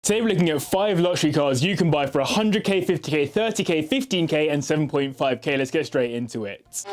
Today we're looking at 5 luxury cars you can buy for 100k, 50k, 30k, 15k and 7.5k. Let's get straight into it.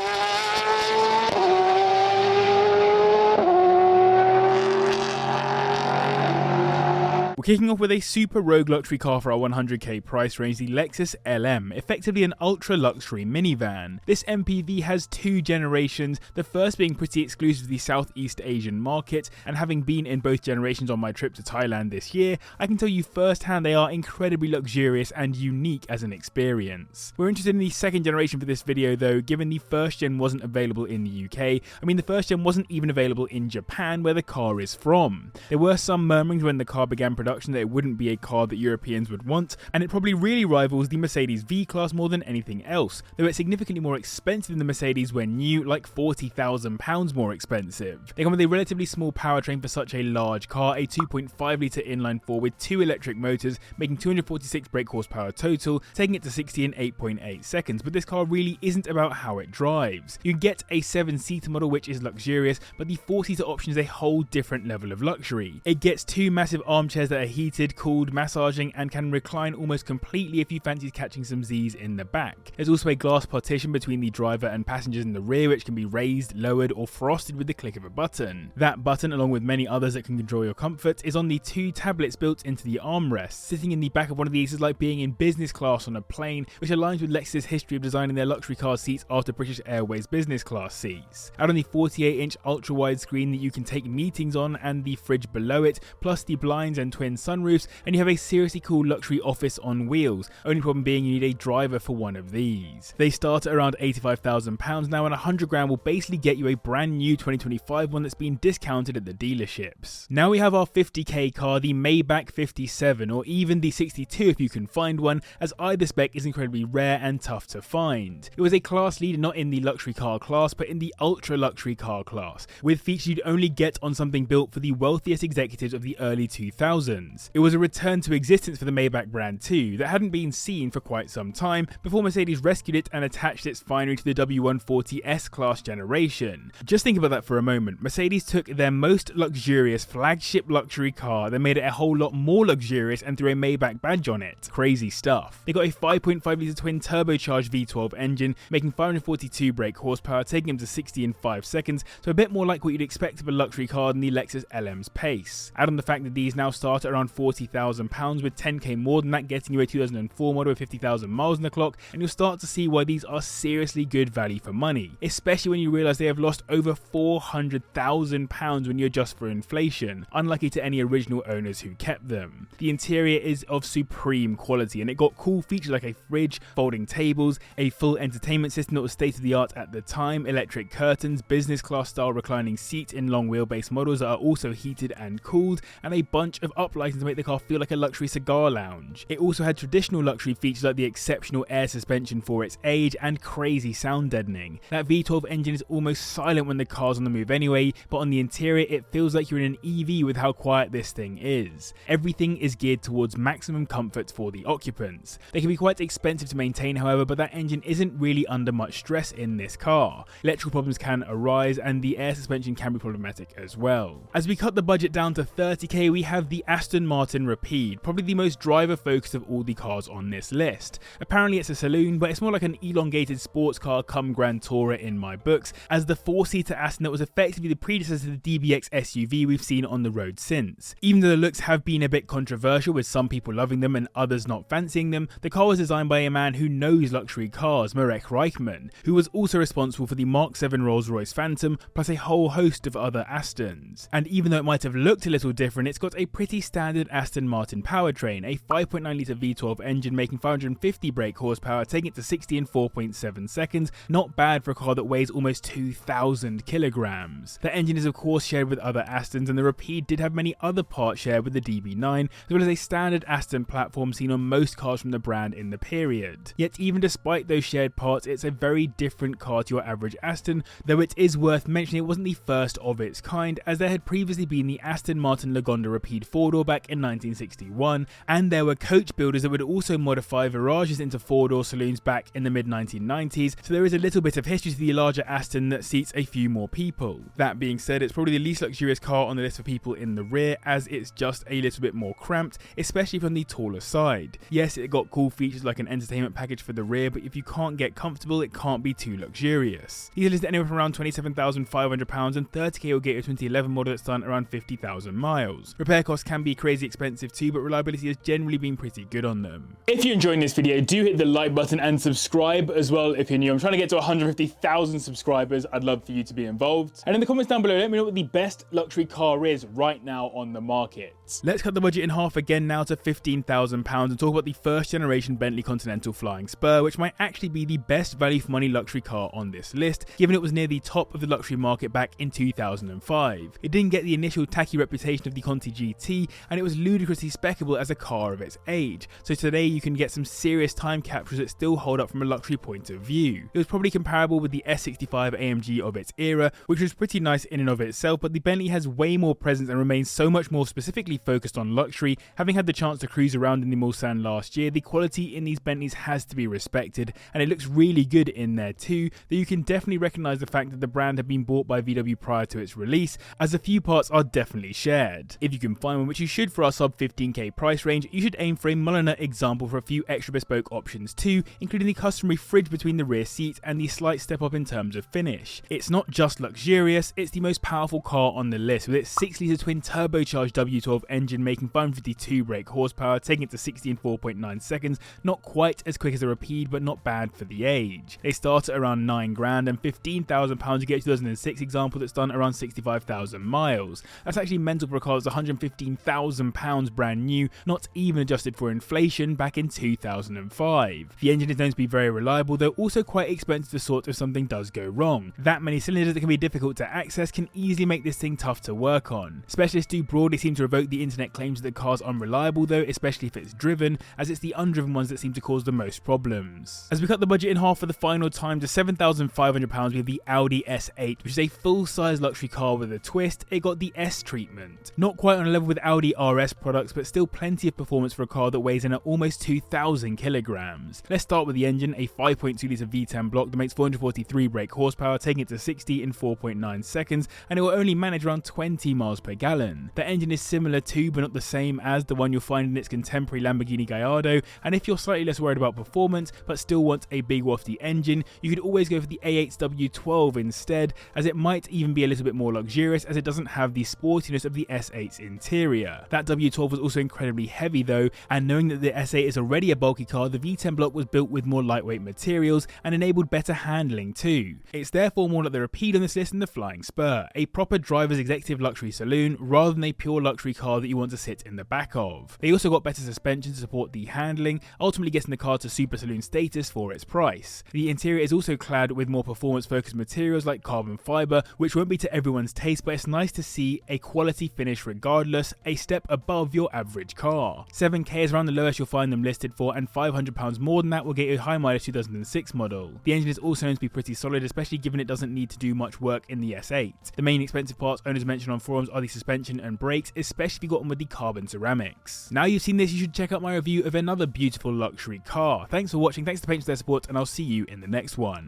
We're kicking off with a super rogue luxury car for our 100k price range, the Lexus LM, effectively an ultra luxury minivan. This MPV has 2 generations, the first being pretty exclusive to the Southeast Asian market, and having been in both generations on my trip to Thailand this year, I can tell you firsthand they are incredibly luxurious and unique as an experience. We're interested in the 2nd generation for this video though, given the 1st gen wasn't available in the UK. I mean, the 1st gen wasn't even available in Japan, where the car is from. There were some murmurings when the car began production that it wouldn't be a car that Europeans would want, and it probably really rivals the Mercedes V-Class more than anything else, though it's significantly more expensive than the Mercedes when new, like £40,000 more expensive. They come with a relatively small powertrain for such a large car, a 2.5 litre inline-4 with 2 electric motors, making 246 brake horsepower total, taking it to 60 in 8.8 seconds, but this car really isn't about how it drives. You get a 7-seater model which is luxurious, but the 4-seater option is a whole different level of luxury. It gets 2 massive armchairs that are heated, cooled, massaging, and can recline almost completely if you fancy catching some Z's in the back. There's also a glass partition between the driver and passengers in the rear, which can be raised, lowered, or frosted with the click of a button. That button, along with many others that can control your comfort, is on the 2 tablets built into the armrests. Sitting in the back of one of these is like being in business class on a plane, which aligns with Lexus' history of designing their luxury car seats after British Airways business class seats. Out on the 48-inch ultra-wide screen that you can take meetings on, and the fridge below it, plus the blinds and twin sunroofs, and you have a seriously cool luxury office on wheels. Only problem being you need a driver for one of these. They start at around £85,000 now, and 100 grand will basically get you a brand new 2025 one that's been discounted at the dealerships. Now we have our 50k car, the Maybach 57, or even the 62 if you can find one, as either spec is incredibly rare and tough to find. It was a class leader not in the luxury car class, but in the ultra luxury car class, with features you'd only get on something built for the wealthiest executives of the early 2000s. It was a return to existence for the Maybach brand too, that hadn't been seen for quite some time before Mercedes rescued it and attached its finery to the W140 S-Class generation. Just think about that for a moment. Mercedes took their most luxurious flagship luxury car, then made it a whole lot more luxurious and threw a Maybach badge on it. Crazy stuff. They got a 5.5 litre twin turbocharged V12 engine, making 542 brake horsepower, taking them to 60 in 5 seconds, so a bit more like what you'd expect of a luxury car than the Lexus LM's pace. Add on the fact that these now start at around £40,000, with 10k more than that getting you a 2004 model with 50,000 miles on the clock, and you'll start to see why these are seriously good value for money, especially when you realise they have lost over £400,000 when you adjust for inflation, unlucky to any original owners who kept them. The interior is of supreme quality, and it got cool features like a fridge, folding tables, a full entertainment system that was state of the art at the time, electric curtains, business class style reclining seats in long wheelbase models that are also heated and cooled, and a bunch of uplighting to make the car feel like a luxury cigar lounge. It also had traditional luxury features like the exceptional air suspension for its age and crazy sound deadening. That V12 engine is almost silent when the car's on the move anyway, but on the interior it feels like you're in an EV with how quiet this thing is. Everything is geared towards maximum comfort for the occupants. They can be quite expensive to maintain however, but that engine isn't really under much stress in this car. Electrical problems can arise and the air suspension can be problematic as well. As we cut the budget down to 30k, we have the Aston Rapide, probably the most driver focused of all the cars on this list. Apparently it's a saloon, but it's more like an elongated sports car come Grand Tourer in my books, as the 4-seater Aston that was effectively the predecessor to the DBX SUV we've seen on the road since. Even though the looks have been a bit controversial, with some people loving them and others not fancying them, the car was designed by a man who knows luxury cars, Marek Reichman, who was also responsible for the Mark 7 Rolls-Royce Phantom, plus a whole host of other Astons. And even though it might have looked a little different, it's got a pretty standard Aston Martin powertrain, a 5.9 litre V12 engine making 550 brake horsepower, taking it to 60 in 4.7 seconds. Not bad for a car that weighs almost 2,000 kilograms. The engine is of course shared with other Astons, and the Rapide did have many other parts shared with the DB9, as well as a standard Aston platform seen on most cars from the brand in the period. Yet even despite those shared parts, it's a very different car to your average Aston, though it is worth mentioning it wasn't the first of its kind, as there had previously been the Aston Martin Lagonda Rapide 4-door back in 1961, and there were coach builders that would also modify Virages into four-door saloons back in the mid-1990s, so there is a little bit of history to the larger Aston that seats a few more people. That being said, it's probably the least luxurious car on the list for people in the rear, as it's just a little bit more cramped, especially from the taller side. Yes, it got cool features like an entertainment package for the rear, but if you can't get comfortable, it can't be too luxurious. These are listed anywhere from around £27,500, and 30k will get you a 2011 model that's done around 50,000 miles. Repair costs can be crazy expensive too, but reliability has generally been pretty good on them. If you're enjoying this video, do hit the like button and subscribe as well if you're new. I'm trying to get to 150,000 subscribers. I'd love for you to be involved. And in the comments down below, let me know what the best luxury car is right now on the market. Let's cut the budget in half again now to £15,000 and talk about the first generation Bentley Continental Flying Spur, which might actually be the best value for money luxury car on this list, given it was near the top of the luxury market back in 2005. It didn't get the initial tacky reputation of the Conti GT, and it was ludicrously speccable as a car of its age, so today you can get some serious time captures that still hold up from a luxury point of view. It was probably comparable with the S65 AMG of its era, which was pretty nice in and of itself, but the Bentley has way more presence and remains so much more specifically focused on luxury. Having had the chance to cruise around in the Mulsanne last year, the quality in these Bentleys has to be respected, and it looks really good in there too, though you can definitely recognise the fact that the brand had been bought by VW prior to its release, as a few parts are definitely shared. If you can find one, which you should for our sub 15k price range, you should aim for a Mulliner example for a few extra bespoke options too, including the customary fridge between the rear seats and the slight step up in terms of finish. It's not just luxurious, it's the most powerful car on the list, with its 6-litre twin turbocharged W12 engine making 552 brake horsepower, taking it to 60 in 4.9 seconds, not quite as quick as a Rapide, but not bad for the age. They start at around 9 grand, and £15,000 you get a 2006 example that's done around 65,000 miles. That's actually mental for a car that's £115,000 brand new, not even adjusted for inflation back in 2005. The engine is known to be very reliable, though also quite expensive to sort if something does go wrong. That many cylinders that can be difficult to access can easily make this thing tough to work on. Specialists do broadly seem to revoke the internet claims that the car's unreliable though, especially if it's driven, as it's the undriven ones that seem to cause the most problems. As we cut the budget in half for the final time to £7,500, we have the Audi S8, which is a full-size luxury car with a twist. It got the S treatment. Not quite on a level with Audi RS products, but still plenty of performance for a car that weighs in at almost 2,000 kilograms. Let's start with the engine, a 5.2 litre V10 block that makes 443 brake horsepower, taking it to 60 in 4.9 seconds, and it will only manage around 20 miles per gallon. The engine is similar to, but not the same as, the one you'll find in its contemporary Lamborghini Gallardo, and if you're slightly less worried about performance, but still want a big wafty engine, you could always go for the A8's W12 instead, as it might even be a little bit more luxurious, as it doesn't have the sportiness of the S8's interior. That W12 was also incredibly heavy though, and knowing that the S8 is already a bulky car, the V10 block was built with more lightweight materials and enabled better handling too. It's therefore more like the Rapide on this list than the Flying Spur, a proper driver's executive luxury saloon rather than a pure luxury car that you want to sit in the back of. They also got better suspension to support the handling, ultimately getting the car to super saloon status for its price. The interior is also clad with more performance focused materials like carbon fibre, which won't be to everyone's taste, but it's nice to see a quality finish regardless, a step above your average car. 7k is around the lowest you'll find them listed for, and £500 more than that will get you a high mileage 2006 model. The engine is also known to be pretty solid, especially given it doesn't need to do much work in the S8. The main expensive parts owners mention on forums are the suspension and brakes, especially if you got on with the carbon ceramics. Now you've seen this, you should check out my review of another beautiful luxury car. Thanks for watching, thanks to the patrons for their support, and I'll see you in the next one.